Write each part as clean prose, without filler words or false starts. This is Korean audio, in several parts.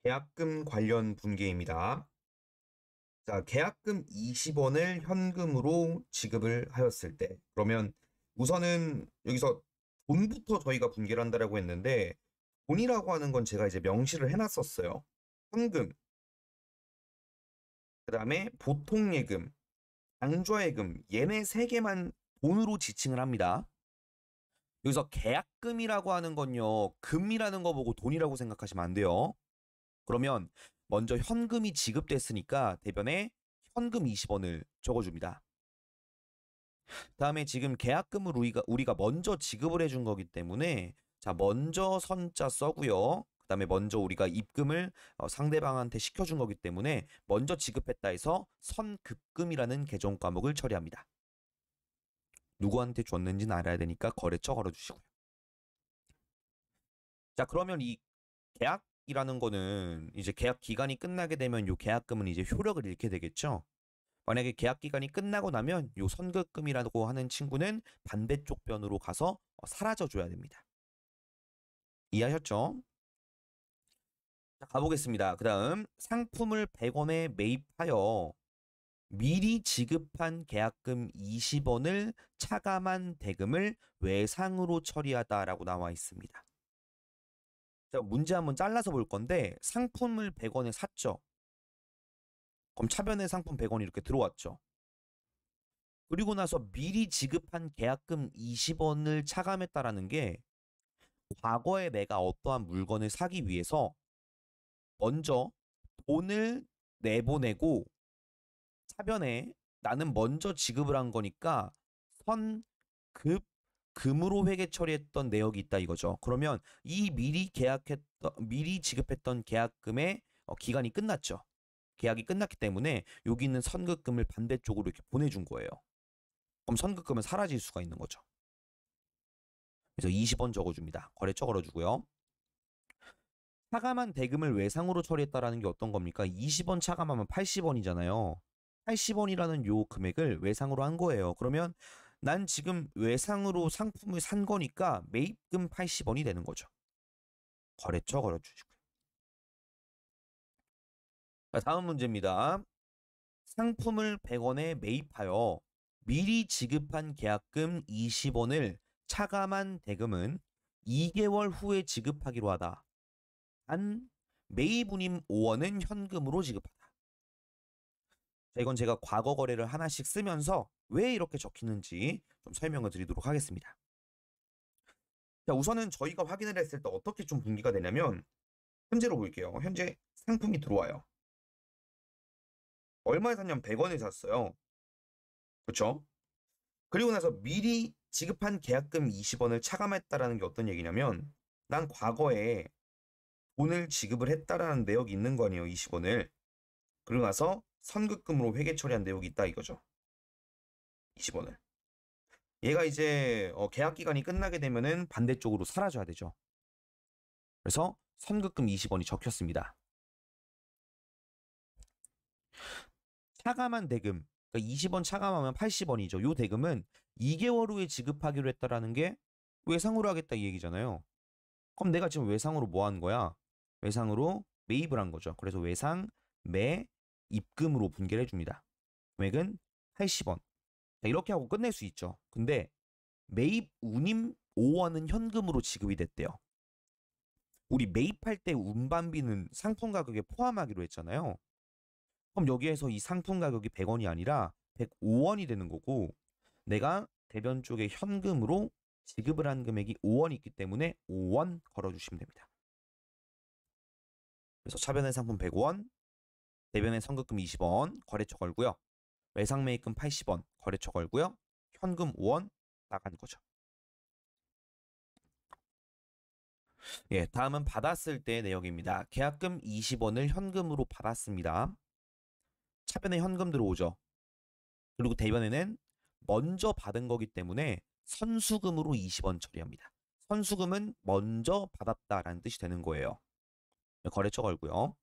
계약금 관련 분계입니다. 자, 계약금 20원을 현금으로 지급을 하였을 때, 그러면 우선은 여기서 돈부터 저희가 분계를 한다라고 했는데, 돈이라고 하는 건 제가 이제 명시를 해놨었어요. 현금, 그 다음에 보통예금, 당좌예금, 얘네 세 개만 돈으로 지칭을 합니다. 여기서 계약금이라고 하는 건요, 금이라는 거 보고 돈이라고 생각하시면 안 돼요. 그러면 먼저 현금이 지급됐으니까 대변에 현금 20원을 적어줍니다. 다음에 지금 계약금을 우리가 먼저 지급을 해준 거기 때문에 자 먼저 선자 써고요. 그 다음에 먼저 우리가 입금을 상대방한테 시켜준 거기 때문에 먼저 지급했다 해서 선급금이라는 계정 과목을 처리합니다. 누구한테 줬는지는 알아야 되니까 거래처 걸어주시고요. 자 그러면 이 계약이라는 거는 이제 계약 기간이 끝나게 되면 요 계약금은 이제 효력을 잃게 되겠죠. 만약에 계약 기간이 끝나고 나면 요 선급금이라고 하는 친구는 반대쪽 변으로 가서 사라져 줘야 됩니다. 이해하셨죠? 자, 가보겠습니다. 그 다음 상품을 100원에 매입하여 미리 지급한 계약금 20원을 차감한 대금을 외상으로 처리하다라고 나와 있습니다. 자, 문제 한번 잘라서 볼 건데 상품을 100원에 샀죠. 그럼 차변에 상품 100원이 이렇게 들어왔죠. 그리고 나서 미리 지급한 계약금 20원을 차감했다라는 게 과거에 내가 어떠한 물건을 사기 위해서 먼저 돈을 내보내고 차변에 나는 먼저 지급을 한 거니까 선급 금으로 회계 처리했던 내역이 있다 이거죠. 그러면 이 미리 지급했던 계약금의 기간이 끝났죠. 계약이 끝났기 때문에 여기 있는 선급금을 반대쪽으로 이렇게 보내준 거예요. 그럼 선급금은 사라질 수가 있는 거죠. 그래서 20원 적어줍니다. 거래처 걸어주고요. 차감한 대금을 외상으로 처리했다라는 게 어떤 겁니까? 20원 차감하면 80원이잖아요. 80원이라는 요 금액을 외상으로 한 거예요. 그러면 난 지금 외상으로 상품을 산 거니까 매입금 80원이 되는 거죠. 거래처 걸어주시고요. 자, 다음 문제입니다. 상품을 100원에 매입하여 미리 지급한 계약금 20원을 차감한 대금은 2개월 후에 지급하기로 하다. 단 매입운임 5원은 현금으로 지급하다. 자, 이건 제가 과거 거래를 하나씩 쓰면서 왜 이렇게 적히는지 좀 설명을 드리도록 하겠습니다. 자, 우선은 저희가 확인을 했을 때 어떻게 좀 분기가 되냐면 현재로 볼게요. 현재 상품이 들어와요. 얼마에 샀냐면 100원에 샀어요. 그렇죠? 그리고 나서 미리 지급한 계약금 20원을 차감했다라는 게 어떤 얘기냐면 난 과거에 돈을 지급을 했다라는 내역이 있는 거 아니에요. 20원을. 그리고 나서 선급금으로 회계 처리한 내역이 있다 이거죠. 20원을. 얘가 이제 계약 기간이 끝나게 되면은 반대쪽으로 사라져야 되죠. 그래서 선급금 20원이 적혔습니다. 차감한 대금, 그러니까 20원 차감하면 80원이죠. 요 대금은 2개월 후에 지급하기로 했다라는 게 외상으로 하겠다 이 얘기잖아요. 그럼 내가 지금 외상으로 뭐 한 거야? 외상으로 매입을 한 거죠. 그래서 외상 매 입금으로 분계를 해줍니다. 금액은 80원. 자, 이렇게 하고 끝낼 수 있죠. 근데 매입 운임 5원은 현금으로 지급이 됐대요. 우리 매입할 때 운반비는 상품 가격에 포함하기로 했잖아요. 그럼 여기에서 이 상품 가격이 100원이 아니라 105원이 되는 거고 내가 대변 쪽에 현금으로 지급을 한 금액이 5원이 있기 때문에 5원 걸어주시면 됩니다. 그래서 차변의 상품 105원, 대변의 선급금 20원, 거래처 걸고요. 외상 매입금 80원, 거래처 걸고요. 현금 5원 나간 거죠. 예, 다음은 받았을 때 내역입니다. 계약금 20원을 현금으로 받았습니다. 차변에 현금 들어오죠. 그리고 대변에는 먼저 받은 거기 때문에 선수금으로 20원 처리합니다. 선수금은 먼저 받았다라는 뜻이 되는 거예요. 거래처 걸고요.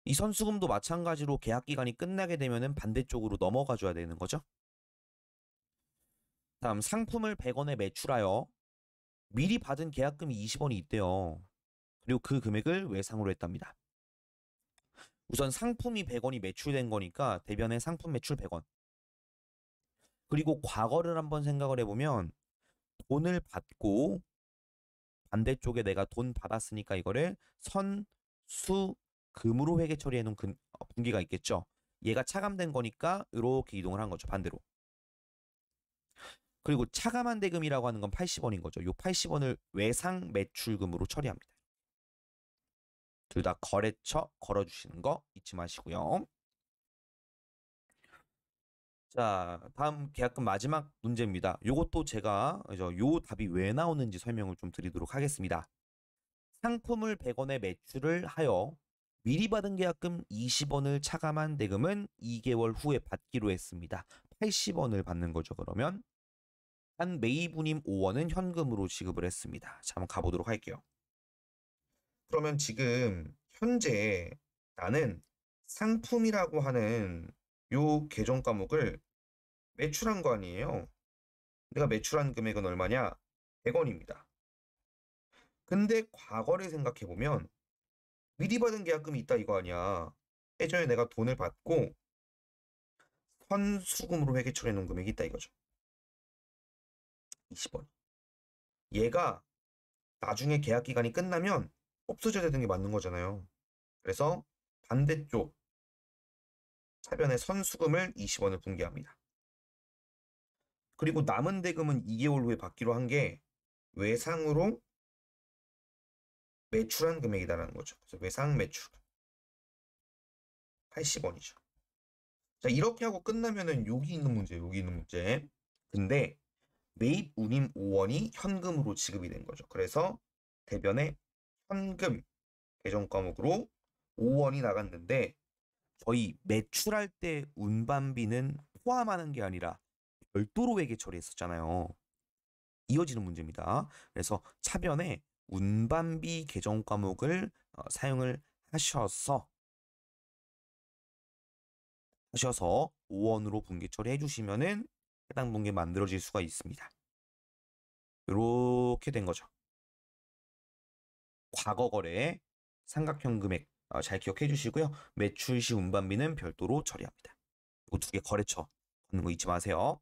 이 선수금도 마찬가지로 계약 기간이 끝나게 되면은 반대쪽으로 넘어가 줘야 되는 거죠. 다음 상품을 100원에 매출하여 미리 받은 계약금이 20원이 있대요. 그리고 그 금액을 외상으로 했답니다. 우선 상품이 100원이 매출된 거니까 대변에 상품 매출 100원. 그리고 과거를 한번 생각을 해보면 돈을 받고 반대쪽에 내가 돈 받았으니까 이거를 선수금으로 회계 처리해 놓은 분기가 있겠죠. 얘가 차감된 거니까 이렇게 이동을 한 거죠. 반대로. 그리고 차감한 대금이라고 하는 건 80원인 거죠. 요 80원을 외상 매출금으로 처리합니다. 둘 다 거래처 걸어주시는 거 잊지 마시고요. 자, 다음 계약금 마지막 문제입니다. 요것도 제가 요 답이 왜 나오는지 설명을 좀 드리도록 하겠습니다. 상품을 100원에 매출을 하여 미리 받은 계약금 20원을 차감한 대금은 2개월 후에 받기로 했습니다. 80원을 받는 거죠. 그러면 한 매입운임 5원은 현금으로 지급을 했습니다. 자, 한번 가보도록 할게요. 그러면 지금 현재 나는 상품이라고 하는 요 계정 과목을 매출한 거 아니에요. 내가 매출한 금액은 얼마냐? 100원입니다. 근데 과거를 생각해보면 미리 받은 계약금이 있다 이거 아니야. 예전에 내가 돈을 받고 선수금으로 회계 처리해 놓은 금액이 있다 이거죠. 20원. 얘가 나중에 계약 기간이 끝나면 없어져야 되는 게 맞는 거잖아요. 그래서 반대쪽 차변에 선수금을 20원을 분기합니다. 그리고 남은 대금은 2개월 후에 받기로 한 게 외상으로 매출한 금액이다라는 거죠. 그래서 외상 매출 80원이죠. 자, 이렇게 하고 끝나면은 여기 있는 문제, 여기 있는 문제. 근데 매입 운임 5원이 현금으로 지급이 된 거죠. 그래서 대변에 현금 계정 과목으로 5원이 나갔는데 저희 매출할 때 운반비는 포함하는 게 아니라 별도로 회계 처리했었잖아요. 이어지는 문제입니다. 그래서 차변에 운반비 계정 과목을 사용을 하셔서 5원으로 분기 처리해 주시면은 해당 분기 만들어질 수가 있습니다. 이렇게 된 거죠. 과거 거래 삼각형 금액 잘 기억해 주시고요. 매출 시 운반비는 별도로 처리합니다. 이 두 개 거래처 걷는 거 잊지 마세요.